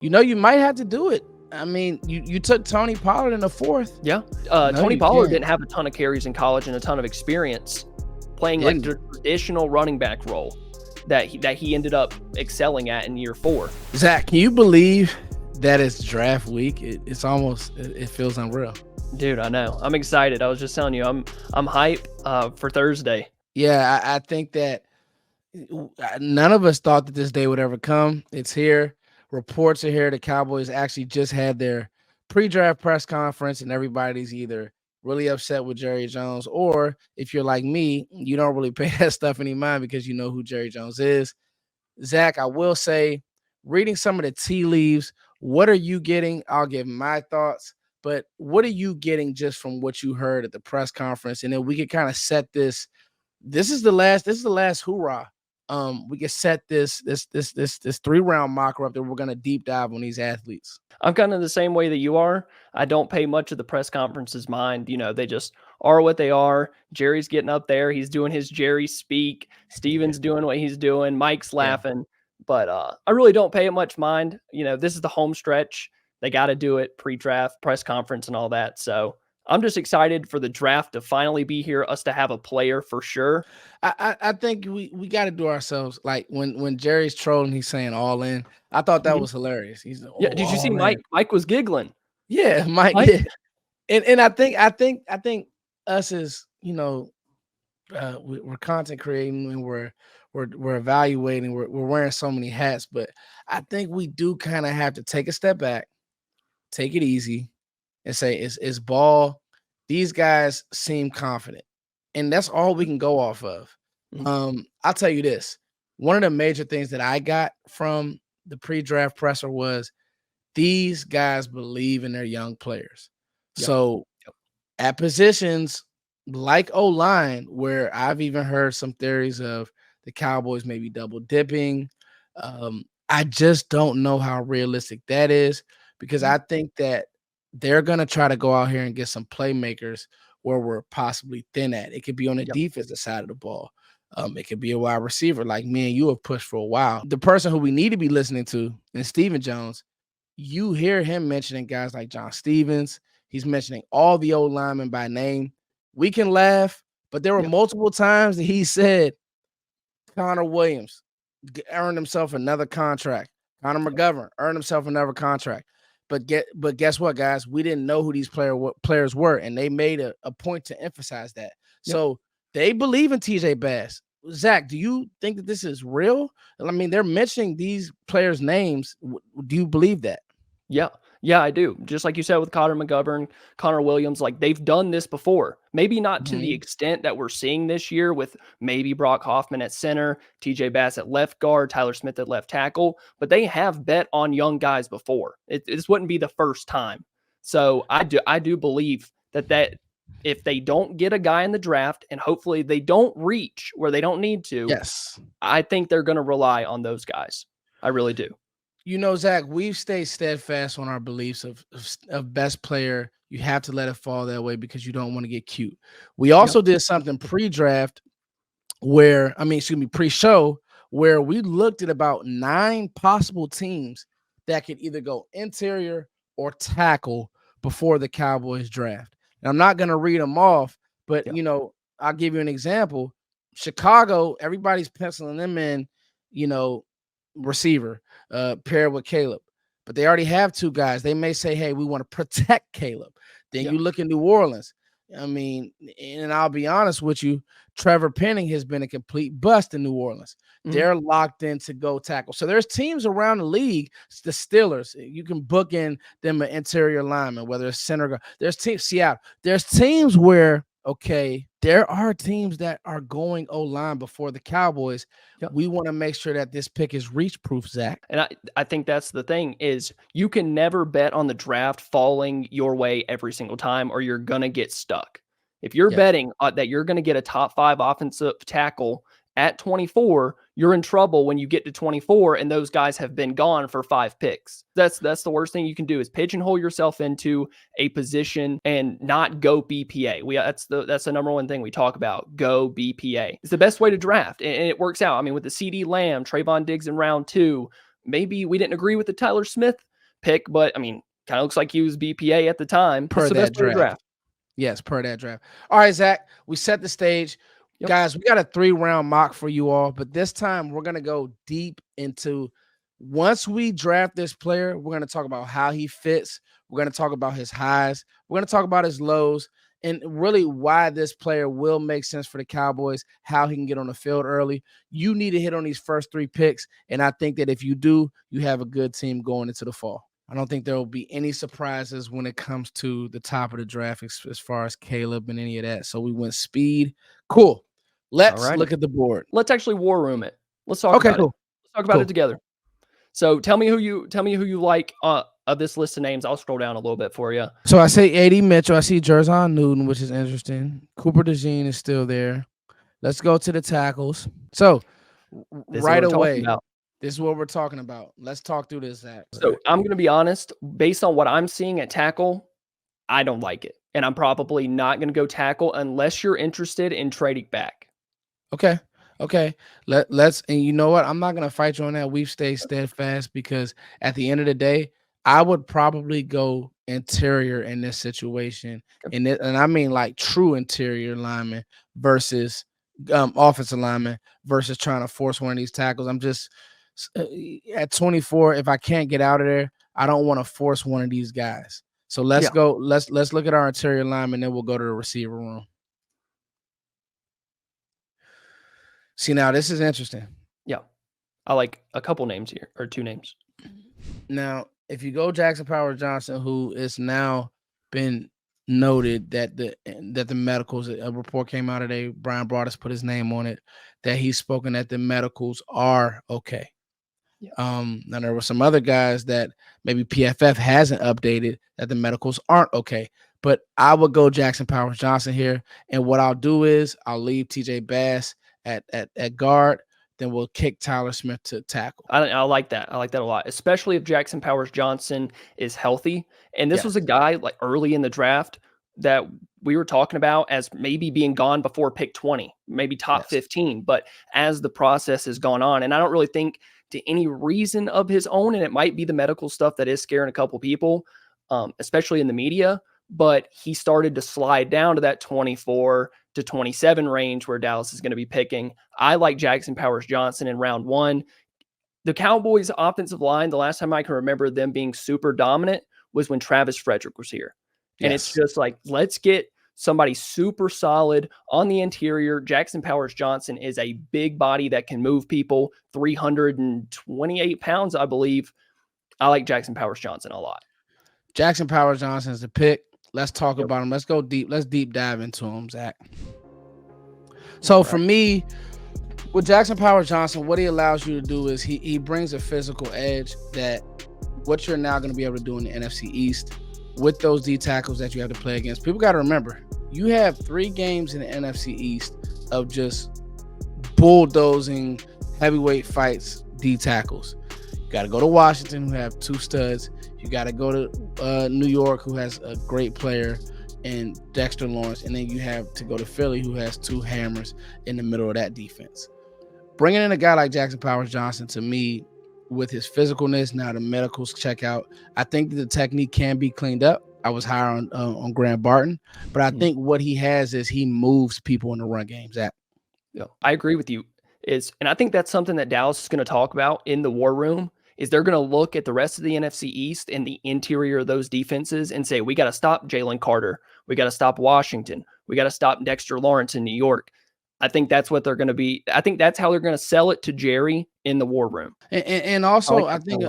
You might have to do it. I mean, you took Tony Pollard in the fourth. Yeah. No, Tony you Pollard can't. didn't have a ton of carries in college and a ton of experience playing like Didn't. the traditional running back role that he ended up excelling at in year 4. Zach, can you believe that it's draft week? It's almost, it feels unreal. Dude, I know. I'm excited. I was just telling you, I'm hype for Thursday. Yeah, I think that none of us thought that this day would ever come. It's here. Reports are here. The Cowboys actually just had their pre-draft press conference, and everybody's either really upset with Jerry Jones, or if you're like me, you don't really pay that stuff any mind because you know who Jerry Jones is. Zach, I will say, reading some of the tea leaves, what are you getting? I'll give my thoughts, but what are you getting just from what you heard at the press conference? And then we could kind of set this. This is the last hoorah. We can set this 3-round mock up that we're gonna deep dive on these athletes. I'm kind of the same way that you are. I don't pay much of the press conferences mind. They just are what they are. Jerry's getting up there. He's doing his Jerry speak. Steven's doing what he's doing. Mike's laughing. But I really don't pay it much mind. This is the home stretch. They got to do it pre-draft, press conference, and all that. So I'm just excited for the draft to finally be here, us to have a player for sure. I think we got to do ourselves like when Jerry's trolling, he's saying all in. I thought that was hilarious. He's Yeah. Did you see Mike? Mike was giggling. Yeah, Mike did. And I think us as we're content creating and we're evaluating. We're wearing so many hats, but I think we do kind of have to take a step back, take it easy, and say it's ball. These guys seem confident, and that's all we can go off of. I'll tell you this: one of the major things that I got from the pre-draft presser was these guys believe in their young players. So at positions like O-line, where I've even heard some theories of the Cowboys maybe double dipping. I just don't know how realistic that is because I think that they're going to try to go out here and get some playmakers where we're possibly thin at. It could be on the defensive side of the ball. It could be a wide receiver like me and you have pushed for a while. The person who we need to be listening to is Stephen Jones. You hear him mentioning guys like John Stevens. He's mentioning all the old linemen by name. We can laugh, but there were multiple times that he said Connor Williams earned himself another contract. Connor McGovern earned himself another contract. But guess what, guys? We didn't know who these players were, and they made a point to emphasize that. So they believe in TJ Bass. Zach, do you think that this is real? I mean, they're mentioning these players' names. Do you believe that? Yeah, I do. Just like you said with Connor McGovern, Connor Williams, like they've done this before. Maybe not to the extent that we're seeing this year with maybe Brock Hoffman at center, TJ Bass at left guard, Tyler Smith at left tackle, but they have bet on young guys before. This wouldn't be the first time. So I do believe that if they don't get a guy in the draft and hopefully they don't reach where they don't need to, I think they're going to rely on those guys. I really do. Zach, we've stayed steadfast on our beliefs of best player. You have to let it fall that way because you don't want to get cute. We also did something pre-draft pre-show where we looked at about 9 possible teams that could either go interior or tackle before the Cowboys draft. And I'm not going to read them off, but, I'll give you an example. Chicago, everybody's penciling them in, receiver paired with Caleb, but they already have 2 guys. They may say, hey, we want to protect Caleb. Then you look at New Orleans. I mean, and I'll be honest with you, Trevor Penning has been a complete bust in New Orleans. They're locked in to go tackle. So there's teams around the league, the Steelers, you can book in them an interior lineman, whether it's center. There's teams, Seattle. There's teams where, there are teams that are going O-line before the Cowboys. We want to make sure that this pick is reach-proof, Zach. And I think that's the thing is you can never bet on the draft falling your way every single time or you're going to get stuck. If you're betting that you're going to get a top 5 offensive tackle at 24, you're in trouble when you get to 24 and those guys have been gone for 5 picks. That's the worst thing you can do is pigeonhole yourself into a position and not go BPA. That's the number one thing we talk about. Go BPA. It's the best way to draft, and it works out. I mean, with the CD Lamb, Trayvon Diggs in round 2, maybe we didn't agree with the Tyler Smith pick, but I mean, kind of looks like he was BPA at the time. This is Per the best that player to draft. draft. Yes, per that draft. All right, Zach, we set the stage. Yep. Guys, we got a 3-round mock for you all, but this time we're going to go deep into once we draft this player, we're going to talk about how he fits. We're going to talk about his highs. We're going to talk about his lows and really why this player will make sense for the Cowboys, how he can get on the field early. You need to hit on these first 3 picks, and I think that if you do, you have a good team going into the fall. I don't think there will be any surprises when it comes to the top of the draft as far as Caleb and any of that. So we went speed. Cool. Let's look at the board. Let's actually war room it. Let's talk about it. Let's talk about it together. So tell me who you like of this list of names. I'll scroll down a little bit for you. So I say A.D. Mitchell. I see Jerzon Newton, which is interesting. Cooper DeJean is still there. Let's go to the tackles. So right away. This is what we're talking about. Let's talk through this, Zach. So I'm going to be honest. Based on what I'm seeing at tackle, I don't like it. And I'm probably not going to go tackle unless you're interested in trading back. Okay. Let's, and you know what? I'm not going to fight you on that. We've stayed steadfast because at the end of the day, I would probably go interior in this situation. And I mean like true interior lineman versus offensive lineman versus trying to force one of these tackles. I'm just at 24, if I can't get out of there, I don't want to force one of these guys. So let's go. Let's look at our interior lineman, then we'll go to the receiver room. See, now this is interesting. Yeah, I like a couple names here, or 2 names. Now, if you go Jackson Powers Johnson, who is now been noted that the medicals, a report came out today, Brian Broaddus put his name on it, that he's spoken that the medicals are okay. Yeah. Now there were some other guys that maybe PFF hasn't updated that the medicals aren't okay. But I would go Jackson Powers Johnson here. And what I'll do is I'll leave TJ Bass at guard. Then we'll kick Tyler Smith to tackle. I like that. I like that a lot, especially if Jackson Powers Johnson is healthy. And this was a guy like early in the draft that we were talking about as maybe being gone before pick 20, maybe top 15. But as the process has gone on, and I don't really think to any reason of his own, and it might be the medical stuff that is scaring a couple people, especially in the media, but he started to slide down to that 24 to 27 range where Dallas is going to be picking. I like Jackson Powers Johnson in round 1. The Cowboys offensive line, the last time I can remember them being super dominant was when Travis Frederick was here. And it's just like, let's get somebody super solid on the interior. Jackson Powers Johnson is a big body that can move people, 328 pounds, I believe. I like Jackson Powers Johnson a lot. Jackson Powers Johnson is the pick. Let's talk about him. Let's go deep. Let's deep dive into him, Zach. So for me, with Jackson Powers Johnson, what he allows you to do is he brings a physical edge that what you're now going to be able to do in the NFC East with those D tackles that you have to play against. People got to remember, you have 3 games in the NFC East of just bulldozing heavyweight fights, D tackles. You got to go to Washington, who have 2 studs. You got to go to New York, who has a great player in Dexter Lawrence. And then you have to go to Philly, who has 2 hammers in the middle of that defense. Bringing in a guy like Jackson Powers Johnson, to me, with his physicalness, now the medicals check out, I think that the technique can be cleaned up. I was higher on Grant Barton, but I think what he has is he moves people in the run game, Zach. Yeah, I agree with you. And I think that's something that Dallas is going to talk about in the war room, is they're going to look at the rest of the NFC East and the interior of those defenses and say, we got to stop Jalen Carter. We got to stop Washington. We got to stop Dexter Lawrence in New York. I think that's what they're going to be. I think that's how they're going to sell it to Jerry in the war room. And also, I think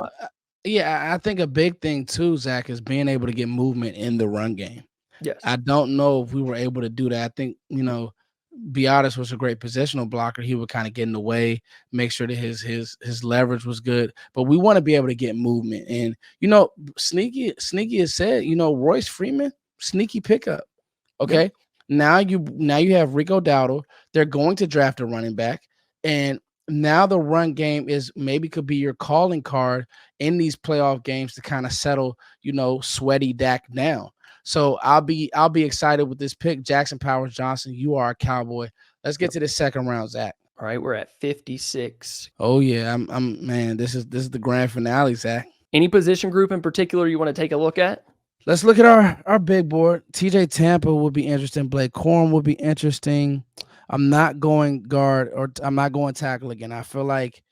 a big thing too, Zach, is being able to get movement in the run game. Yes. I don't know if we were able to do that. I think, Biotis was a great positional blocker. He would kind of get in the way, make sure that his leverage was good. But we want to be able to get movement. And, Sneaky has said, Royce Freeman, sneaky pickup. Okay. Yep. Now you have Rico Dowdle. They're going to draft a running back. And now the run game could be your calling card in these playoff games to kind of settle, sweaty Dak down. So I'll be excited with this pick. Jackson Powers Johnson, you are a Cowboy. Let's get to the second round, Zach. All right, we're at 56. Oh yeah, I'm man. This is the grand finale, Zach. Any position group in particular you want to take a look at? Let's look at our big board. TJ Tampa would be interesting. Blake Corum would be interesting. I'm not going guard or I'm not going tackle again. I feel like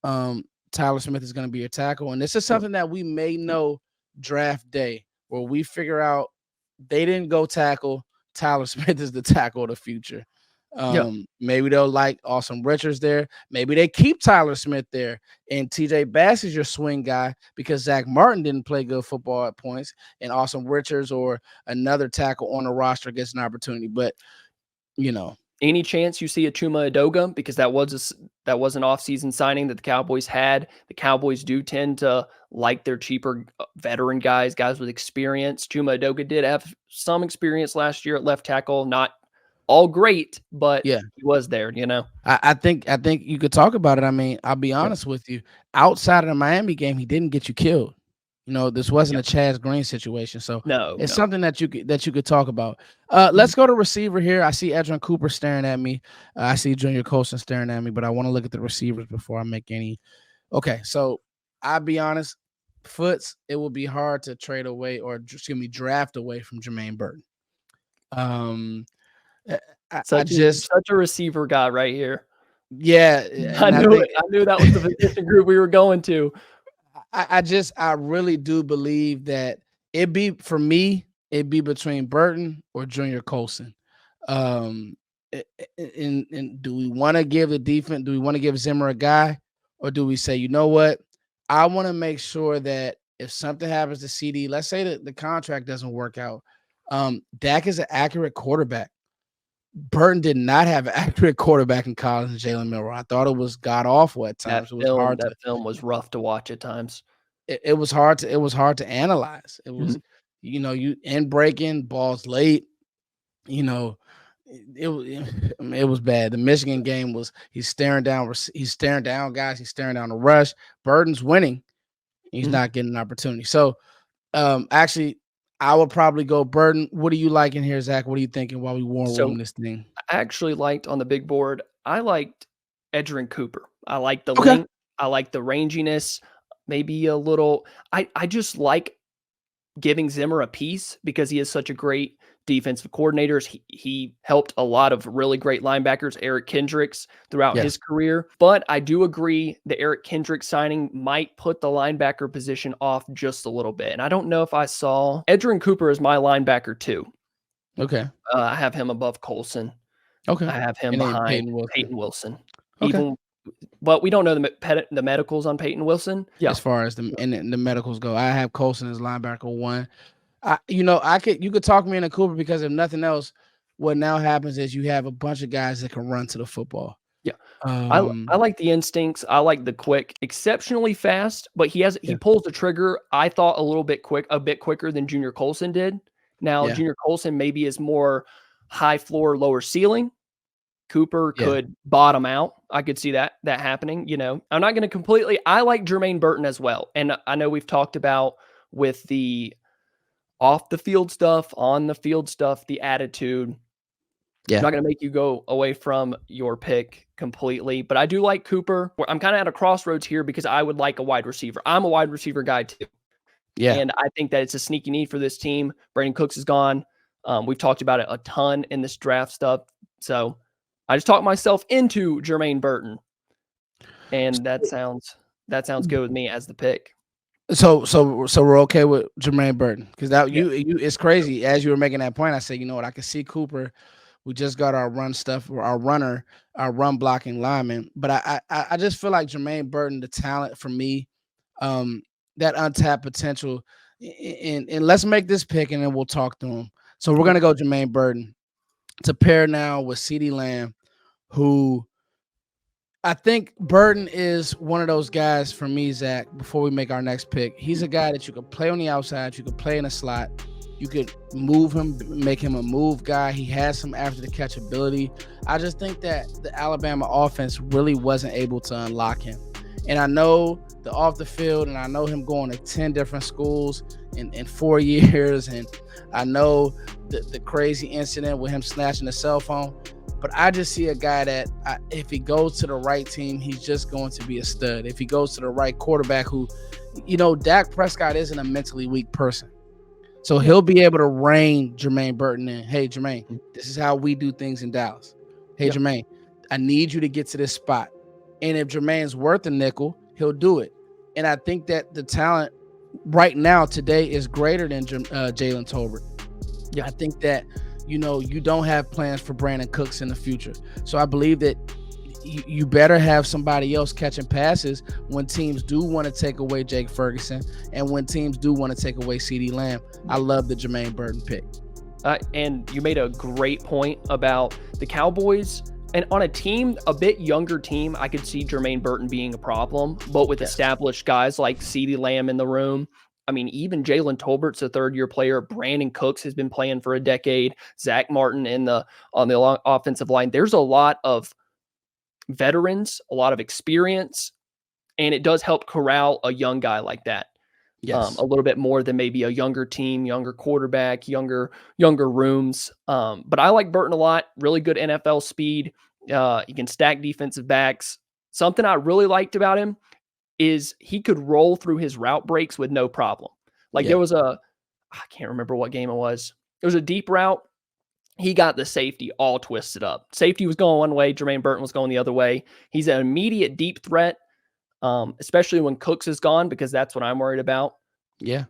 Tyler Smith is going to be your tackle, and this is something that we may know draft day, where we figure out they didn't go tackle. Tyler Smith is the tackle of the future. Yeah. Maybe they'll like Austin Richards there. Maybe they keep Tyler Smith there, and TJ Bass is your swing guy because Zach Martin didn't play good football at points, and Austin Richards or another tackle on the roster gets an opportunity. But Any chance you see a Chuma Edoga, because that was an offseason signing that the Cowboys had. The Cowboys do tend to like their cheaper veteran guys with experience. Chuma Edoga did have some experience last year at left tackle, not all great, but yeah, he was there, I think you could talk about it. I mean, I'll be honest with you. Outside of the Miami game, he didn't get you killed. This wasn't a Chaz Green situation, so it's something that you could talk about. Let's go to receiver here. I see Edgerrin Cooper staring at me. I see Junior Colson staring at me, but I want to look at the receivers before I make any. Okay, so I'll be honest, Foots, it will be hard to trade away or draft away from Jermaine Burton. Such a receiver guy right here. Yeah, I knew that was the position group we were going to. I really do believe that it'd be between Burton or Junior Colson. And do we want to give the defense? Do we want to give Zimmer a guy, or do we say, you know what? I want to make sure that if something happens to CD, let's say that the contract doesn't work out, Dak is an accurate quarterback. Burton did not have an accurate quarterback in college, and Jalen Milroe. I thought it was god awful at times. That film was rough to watch at times. It was hard to analyze. It was, you end breaking balls late. It was bad. The Michigan game was he's staring down guys. He's staring down the rush. Burton's winning. He's not getting an opportunity. So, actually, I would probably go Burton. What do you like in here, Zach? What are you thinking while we war room this thing? I actually liked on the big board. I liked Edgerrin Cooper. I like the length. I like the ranginess. Maybe a little. I just like giving Zimmer a piece because he is such a great defensive coordinator. He helped a lot of really great linebackers, Eric Kendricks, throughout his career. But I do agree the Eric Kendricks signing might put the linebacker position off just a little bit. And I don't know if I saw Edgerrin Cooper as my linebacker too. Okay. I have him above Colson. Okay. I have him behind Peyton Wilson. Okay. But we don't know the medicals on Peyton Wilson. Yeah. As far as the medicals go, I have Colson as linebacker 1. You could talk me into Cooper because if nothing else, what now happens is you have a bunch of guys that can run to the football. Yeah. I like the instincts. I like the quick, exceptionally fast, but he pulls the trigger, I thought a bit quicker than Junior Colson did. Now, Junior Colson maybe is more high floor, lower ceiling. Cooper could bottom out. I could see that happening. I'm not going to I like Jermaine Burton as well. And I know we've talked about with the off the field stuff, on the field stuff, the attitude. I'm not going to make you go away from your pick completely, but I do like Cooper. I'm kind of at a crossroads here because I would like a wide receiver. I'm a wide receiver guy too. Yeah. And I think that it's a sneaky need for this team. Brandon Cooks is gone. We've talked about it a ton in this draft stuff. So I just talked myself into Jermaine Burton. And that sounds good with me as the pick. So we're okay with Jermaine Burton because it's crazy. As you were making that point, I said, you know what, I can see Cooper. We just got our run stuff, our run blocking lineman. But I just feel like Jermaine Burton, the talent for me, that untapped potential. And let's make this pick and then we'll talk to him. So we're gonna go Jermaine Burton to pair now with CeeDee Lamb, who I think Burton is one of those guys for me, Zach, before we make our next pick. He's a guy that you could play on the outside. You could play in a slot. You could move him, make him a move guy. He has some after the catch ability. I just think that the Alabama offense really wasn't able to unlock him. And I know the off the field, and I know him going to 10 different schools in 4 years. And I know the crazy incident with him snatching the cell phone. But I just see a guy that if he goes to the right team, he's just going to be a stud. If he goes to the right quarterback, who, Dak Prescott isn't a mentally weak person. So he'll be able to rein Jermaine Burton in. Hey, Jermaine, this is how we do things in Dallas. Hey, Jermaine, I need you to get to this spot. And if Jermaine's worth a nickel, he'll do it. And I think that the talent right now today is greater than Jalen Tolbert. Yeah, I think that, you don't have plans for Brandon Cooks in the future. So I believe that you better have somebody else catching passes when teams do want to take away Jake Ferguson and when teams do want to take away CeeDee Lamb. I love the Jermaine Burton pick. And you made a great point about the Cowboys. And on a bit younger team, I could see Jermaine Burton being a problem. But with established guys like CeeDee Lamb in the room, I mean, even Jalen Tolbert's a third-year player. Brandon Cooks has been playing for a decade. Zach Martin on the offensive line. There's a lot of veterans, a lot of experience, and it does help corral a young guy like that. A little bit more than maybe a younger team, younger quarterback, younger rooms. But I like Burton a lot. Really good NFL speed. He can stack defensive backs. Something I really liked about him is he could roll through his route breaks with no problem. There was I can't remember what game it was. It was a deep route. He got the safety all twisted up. Safety was going one way. Jermaine Burton was going the other way. He's an immediate deep threat. Especially when Cooks is gone, because that's what I'm worried about. Yeah.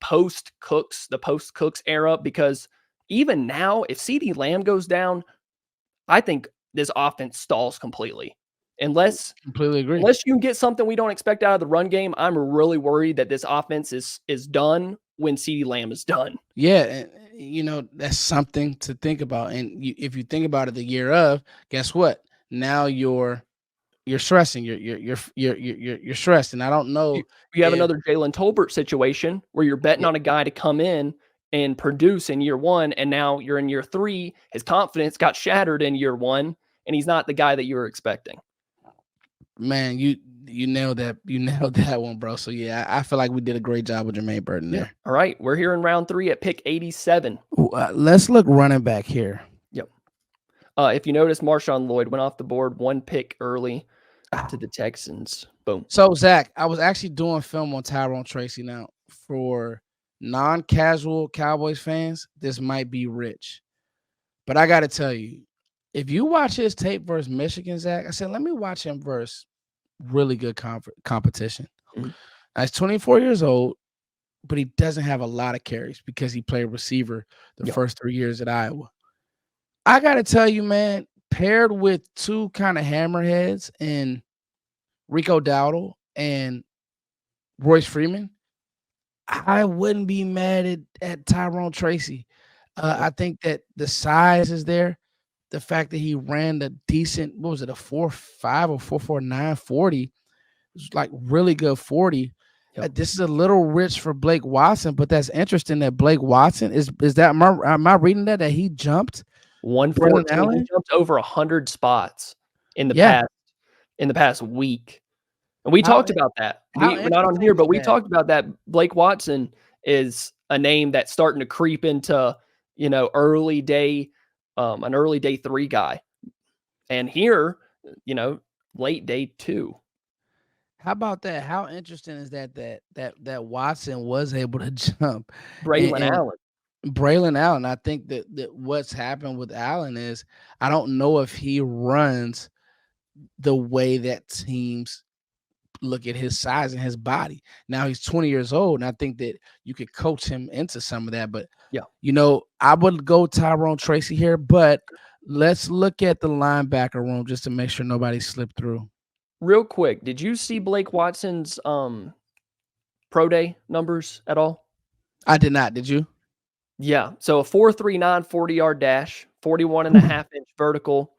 Post Cooks, the post Cooks era, because even now, if CeeDee Lamb goes down, I think this offense stalls completely. Completely agree. Unless you can get something we don't expect out of the run game, I'm really worried that this offense is done when CeeDee Lamb is done. Yeah, and that's something to think about. And if you think about it, the year of, guess what? Now you're stressing. You're stressed, and I don't know. You have another Jalen Tolbert situation where you're betting on a guy to come in and produce in year one, and now you're in year three. His confidence got shattered in year one, and he's not the guy that you were expecting. Man, you nailed that. You nailed that one, bro. So yeah, I feel like we did a great job with Jermaine Burton there. All right, we're here in round 3 at pick 87. Let's look running back here. Yep. If you notice, Marshawn Lloyd went off the board 1 pick early to the Texans. Boom. So Zach, I was actually doing film on Tyrone Tracy. Now, for non-casual Cowboys fans, this might be rich, but I got to tell you, if you watch his tape versus Michigan, Zach, I said, let me watch him versus really good competition. Mm-hmm. He's 24 years old, but he doesn't have a lot of carries because he played receiver the first 3 years at Iowa. I got to tell you, man, paired with two kind of hammerheads in Rico Dowdle and Royce Freeman, I wouldn't be mad at Tyrone Tracy. I think that the size is there. The fact that he ran the decent, what was it, a 4.5 or 4.49 40, it was like really good 40. This is a little rich for Blake Watson, but that's interesting that Blake Watson is that, am I reading that he jumped 114? He jumped over 100 spots in the past week. And we talked about that. We're not on here, but we talked about that. Blake Watson is a name that's starting to creep into, early day, an early day 3 guy. And here, late day 2. How about that? How interesting is that Watson was able to jump? Braylon Allen. I think that what's happened with Allen is I don't know if he runs the way that teams look at his size and his body. Now he's 20 years old, and I think that you could coach him into some of that. But I would go Tyrone Tracy here, but let's look at the linebacker room just to make sure nobody slipped through. Real quick, did you see Blake Watson's pro day numbers at all? I did not. Did you? Yeah. So a 4.39 40-yard dash, 41.5-inch vertical,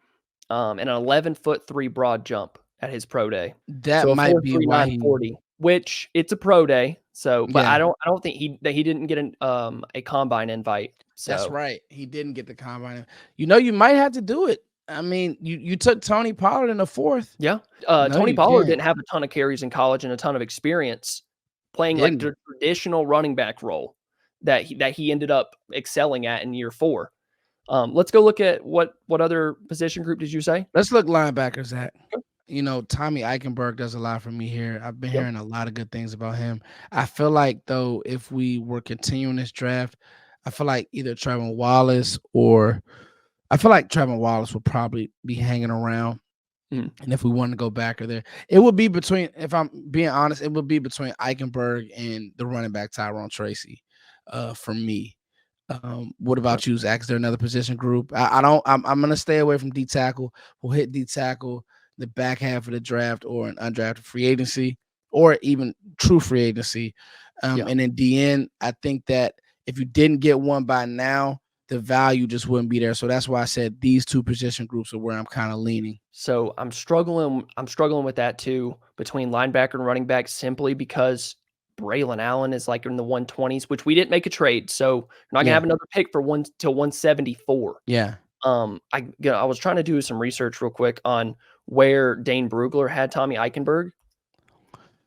and an 11'3" broad jump at his pro day. That might be why he 40, which it's a pro day. So, but I don't think he didn't get a combine invite. So. That's right. He didn't get the combine. You might have to do it. I mean, you took Tony Pollard in the 4th. Yeah. Tony Pollard didn't have a ton of carries in college and a ton of experience playing like the traditional running back role that he ended up excelling at in year 4. Let's go look at what other position group did you say? Let's look linebackers at. Tommy Eichenberg does a lot for me here. I've been Yep. hearing a lot of good things about him. I feel like, though, if we were continuing this draft, I feel like either Trevor Wallace or I feel like Trevor Wallace will probably be hanging around. Mhm. And if we want to go back or there, it would be between, if I'm being honest, it would be between Eichenberg and the running back Tyrone Tracy for me. What about you, Zach? Is there another position group? I'm gonna stay away from D tackle. We'll hit D tackle the back half of the draft or an undrafted free agency or even true free agency. Yeah. And then DN, I think that if you didn't get one by now, the value just wouldn't be there. So that's why I said these two position groups are where I'm kind of leaning. So I'm struggling with that too, between linebacker and running back, simply because Braylon Allen is like in the 120s, which we didn't make a trade. So you're not gonna Yeah. have another pick for 1 till 174. Yeah. I was trying to do some research real quick on where Dane Brugler had Tommy Eichenberg.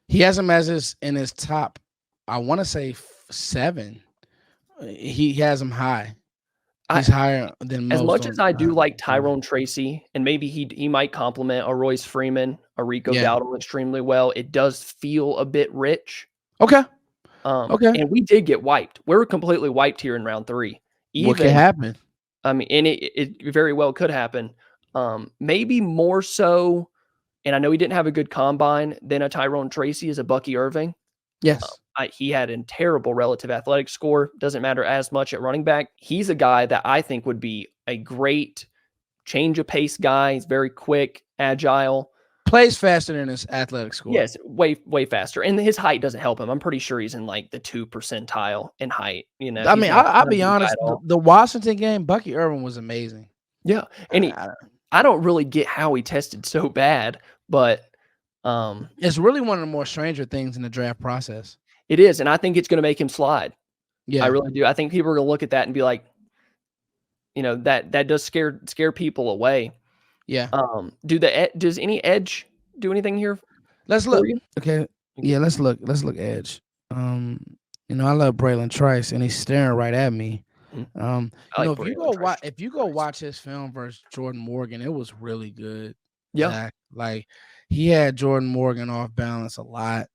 He has him as in his top, I want to say 7. He has him high. He's higher than most. As much as I do like Tyrone Tracy, and maybe he might complement a Royce Freeman, a Rico Dowdle extremely well, it does feel a bit rich. Okay. And we did get wiped. We were completely wiped here in round 3. What could happen? I mean, and it very well could happen. Maybe more so, and I know he didn't have a good combine, than a Tyrone Tracy is a Bucky Irving. Yes. He had a terrible relative athletic score. Doesn't matter as much at running back. He's a guy that I think would be a great change of pace guy. He's very quick, agile. Plays faster than his athletic score. Yes, way faster. And his height doesn't help him. I'm pretty sure he's in like the 2 percentile in height. I mean, I'll be honest. The Washington game, Bucky Irving was amazing. Yeah, and I don't really get how he tested so bad, but it's really one of the more stranger things in the draft process. It is, and I think it's going to make him slide. Yeah, I really do. I think people are going to look at that and be like, that does scare people away. Yeah. Does any edge do anything here? Let's look. Okay. Yeah, let's look. Let's look edge. I love Braylon Trice, and he's staring right at me. If you go watch his film versus Jordan Morgan, it was really good. Yeah. Zach. Like he had Jordan Morgan off balance a lot.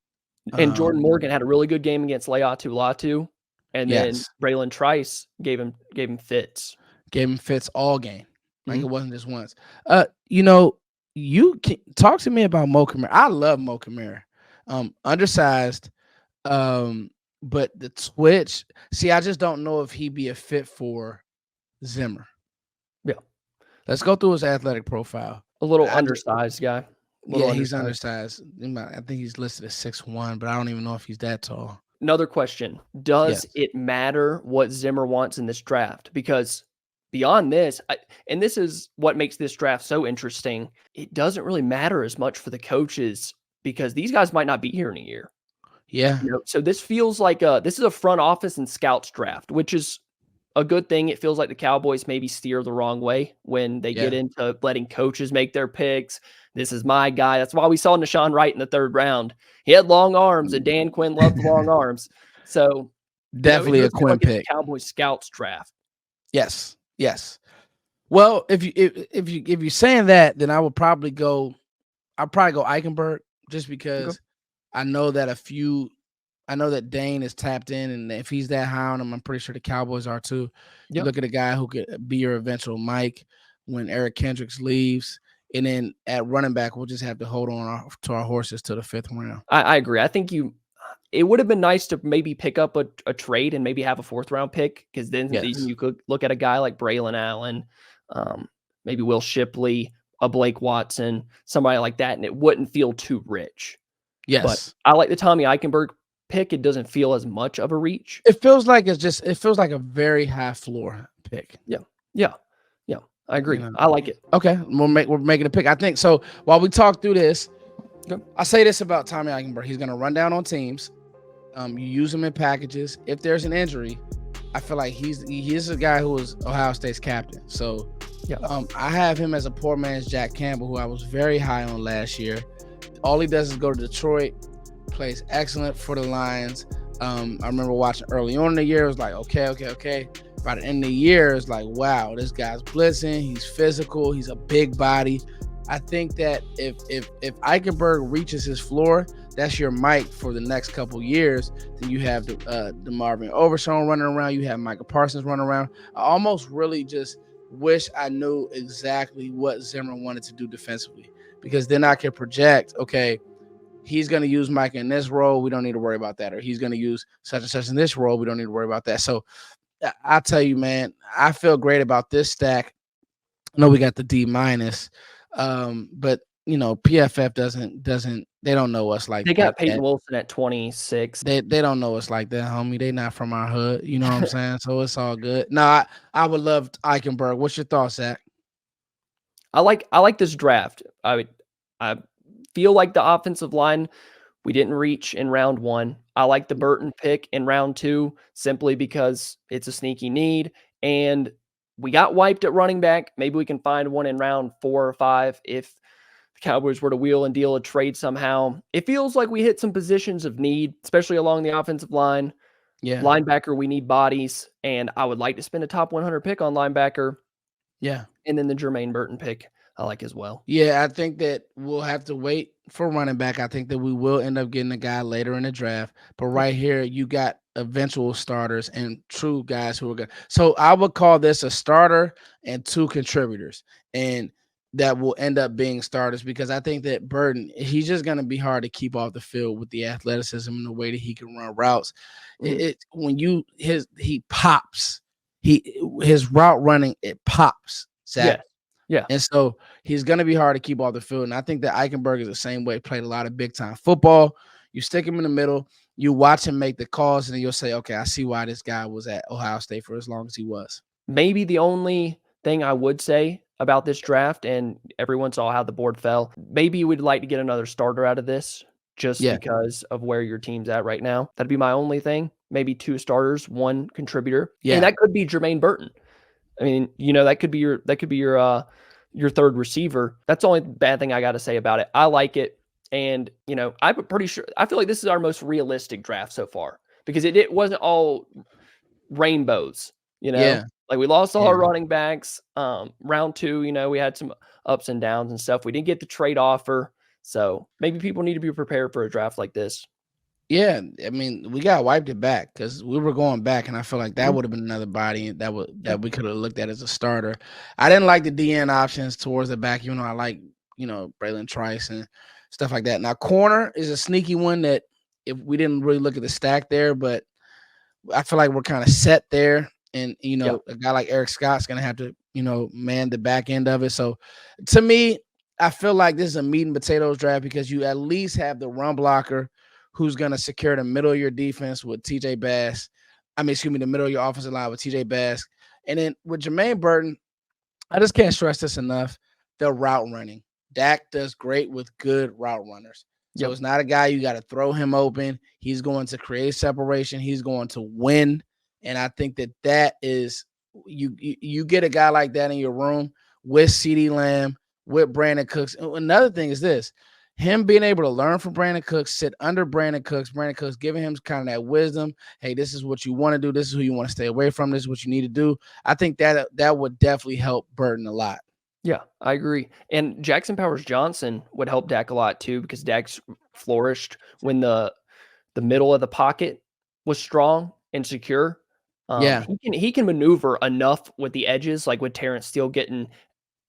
And Jordan Morgan had a really good game against Leatu Latu, and then Braylon Trice gave him fits. Gave him fits all game. Like it wasn't just once. You can talk to me about Mo Kamara. I love Mo Kamara. Undersized, but the twitch. See, I just don't know if he'd be a fit for Zimmer. Yeah. Let's go through his athletic profile. A little undersized guy. He's undersized. I think he's listed as 6'1", but I don't even know if he's that tall. Another question. Does it matter what Zimmer wants in this draft? Because beyond this, and this is what makes this draft so interesting, it doesn't really matter as much for the coaches because these guys might not be here in a year. Yeah. So this feels like this is a front office and scouts draft, which is a good thing. It feels like the Cowboys maybe steer the wrong way when they get into letting coaches make their picks. This is my guy. That's why we saw Nashawn Wright in the 3rd round. He had long arms, and Dan Quinn loved the long arms. So definitely a Quinn pick. Cowboys scouts draft. Yes. Well, if you're saying that, then I would probably go. I'll probably go Eichenberg just because I know that Dane is tapped in, and if he's that high on him, I'm pretty sure the Cowboys are too. You look at a guy who could be your eventual Mike when Eric Kendricks leaves. And then at running back, we'll just have to hold on to our horses to the 5th round. I agree. I think it would have been nice to maybe pick up a trade and maybe have a 4th round pick, because then you could look at a guy like Braylon Allen, maybe Will Shipley, a Blake Watson, somebody like that, and it wouldn't feel too rich. Yes. But I like the Tommy Eichenberg pick. It doesn't feel as much of a reach. It feels like a very high floor pick. Yeah. I agree. I like it. Okay, we're making a pick. I think so. While we talk through this, I say this about Tommy Eichenberg: he's going to run down on teams. You use him in packages. If there's an injury, I feel like he is a guy who was Ohio State's captain. So, I have him as a poor man's Jack Campbell, who I was very high on last year. All he does is go to Detroit, plays excellent for the Lions. I remember watching early on in the year. It was like, okay. By the end of the year, it's like, wow, this guy's blitzing. He's physical. He's a big body. I think that if Eichenberg reaches his floor, that's your Mike for the next couple years. Then you have the Marvin Overshown running around. You have Micah Parsons running around. I almost really just wish I knew exactly what Zimmer wanted to do defensively, because then I could project, okay, he's going to use Micah in this role. We don't need to worry about that. Or he's going to use such and such in this role. We don't need to worry about that. So I tell you, man, I feel great about this stack. I know we got the D minus, but PFF doesn't they don't know us like They got Peyton that. Wilson at 26. They don't know us like that, homie. They not from our hood, you know what I'm saying? So it's all good. No, I would love Eichenberg. What's your thoughts, Zach? I like this draft. I feel like the offensive line we didn't reach in round 1. I like the Burton pick in round 2 simply because it's a sneaky need, and we got wiped at running back. Maybe we can find one in round 4 or 5 if the Cowboys were to wheel and deal a trade somehow. It feels like we hit some positions of need, especially along the offensive line. Yeah. Linebacker, we need bodies, and I would like to spend a top 100 pick on linebacker. Yeah. And then the Jermaine Burton pick I like as well. Yeah, I think that we'll have to wait for running back. I think that we will end up getting a guy later in the draft. But right here, you got eventual starters and true guys who are good. So I would call this a starter and 2 contributors. And that will end up being starters, because I think that Burton, he's just going to be hard to keep off the field with the athleticism and the way that he can run routes. When he pops, his route running, it pops, Zach. Yeah. And so he's going to be hard to keep off the field. And I think that Eichenberg is the same way, played a lot of big time football. You stick him in the middle, you watch him make the calls, and then you'll say, okay, I see why this guy was at Ohio State for as long as he was. Maybe the only thing I would say about this draft, and everyone saw how the board fell, maybe you would like to get another starter out of this just because of where your team's at right now. That'd be my only thing. Maybe 2 starters, 1 contributor. Yeah. And that could be Jermaine Burton. I mean, that could be your third receiver. That's the only bad thing I got to say about it. I like it. And, I'm pretty sure, I feel like this is our most realistic draft so far, because it wasn't all rainbows, Yeah. Like we lost all our running backs. Round 2, we had some ups and downs and stuff. We didn't get the trade offer. So maybe people need to be prepared for a draft like this. Yeah, I mean, we got wiped it back because we were going back, and I feel like that would have been another body that we could have looked at as a starter. I didn't like the DN options towards the back, even though I like, Braylon Trice and stuff like that. Now, corner is a sneaky one that if we didn't really look at the stack there, but I feel like we're kind of set there. And, a guy like Eric Scott's going to have to, man the back end of it. So to me, I feel like this is a meat and potatoes draft, because you at least have the run blocker who's going to secure the middle of your defense with TJ Bass. The middle of your offensive line with TJ Bass. And then with Jermaine Burton, I just can't stress this enough, the route running. Dak does great with good route runners. So it's not a guy you got to throw him open. He's going to create separation. He's going to win. And I think that is, you get a guy like that in your room with CeeDee Lamb, with Brandon Cooks. Another thing is this, him being able to learn from Brandon Cooks, sit under Brandon Cooks giving him kind of that wisdom. Hey, this is what you want to do. This is who you want to stay away from. This is what you need to do. I think that would definitely help Burton a lot. Yeah, I agree. And Jackson Powers-Johnson would help Dak a lot too, because Dak's flourished when the middle of the pocket was strong and secure. He can maneuver enough with the edges, like with Terrence Steele getting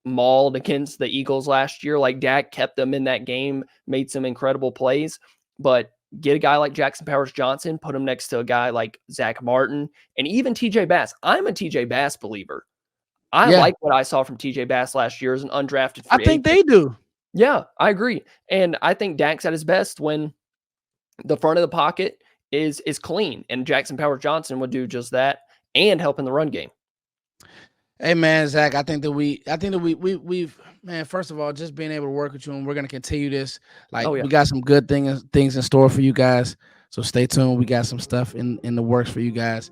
mauled against the Eagles last year. Like Dak kept them in that game, made some incredible plays. But get a guy like Jackson Powers-Johnson, put him next to a guy like Zach Martin, and even TJ Bass. I'm a TJ Bass believer. I like what I saw from TJ Bass last year as an undrafted free agent. I think they do. Yeah, I agree. And I think Dak's at his best when the front of the pocket is clean, and Jackson Powers-Johnson would do just that and help in the run game. Hey man, Zach, I think that we've man, first of all, just being able to work with you, and we're gonna continue this. We got some good things in store for you guys. So stay tuned. We got some stuff in the works for you guys.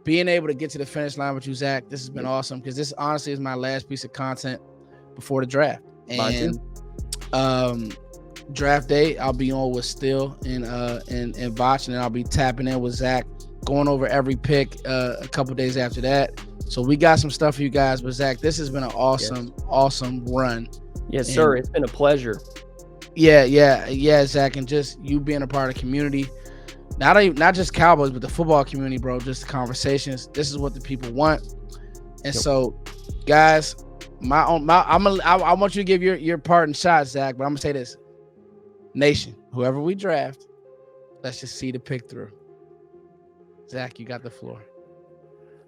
Being able to get to the finish line with you, Zach, this has been awesome, because this honestly is my last piece of content before the draft. And draft day, I'll be on with Still and Vach, and then I'll be tapping in with Zach going over every pick a couple days after that. So we got some stuff for you guys. But Zach, this has been an awesome run. Yes, sir. It's been a pleasure. Yeah, Zach, and just you being a part of the community. Not just Cowboys, but the football community, bro. Just the conversations. This is what the people want. And so, guys, I want you to give your parting shot, Zach. But I'm gonna say this, Nation, whoever we draft, let's just see the pick through. Zach, you got the floor.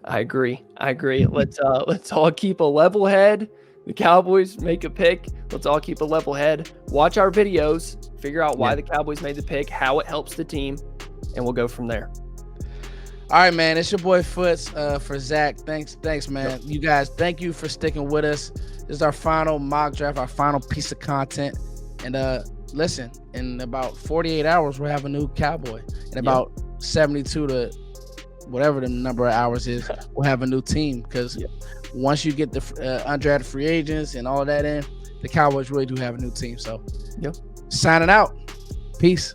I agree. Let's all keep a level head. The Cowboys make a pick. Let's all keep a level head. Watch our videos. Figure out why the Cowboys made the pick, how it helps the team, and we'll go from there. All right, man. It's your boy Foots for Zach. Thanks, man. You guys, thank you for sticking with us. This is our final mock draft, our final piece of content. And listen, in about 48 hours, we'll have a new Cowboy. In about 72 to whatever the number of hours is, we'll have a new team. Because once you get the undrafted free agents and all of that in, the Cowboys really do have a new team. So, signing out. Peace.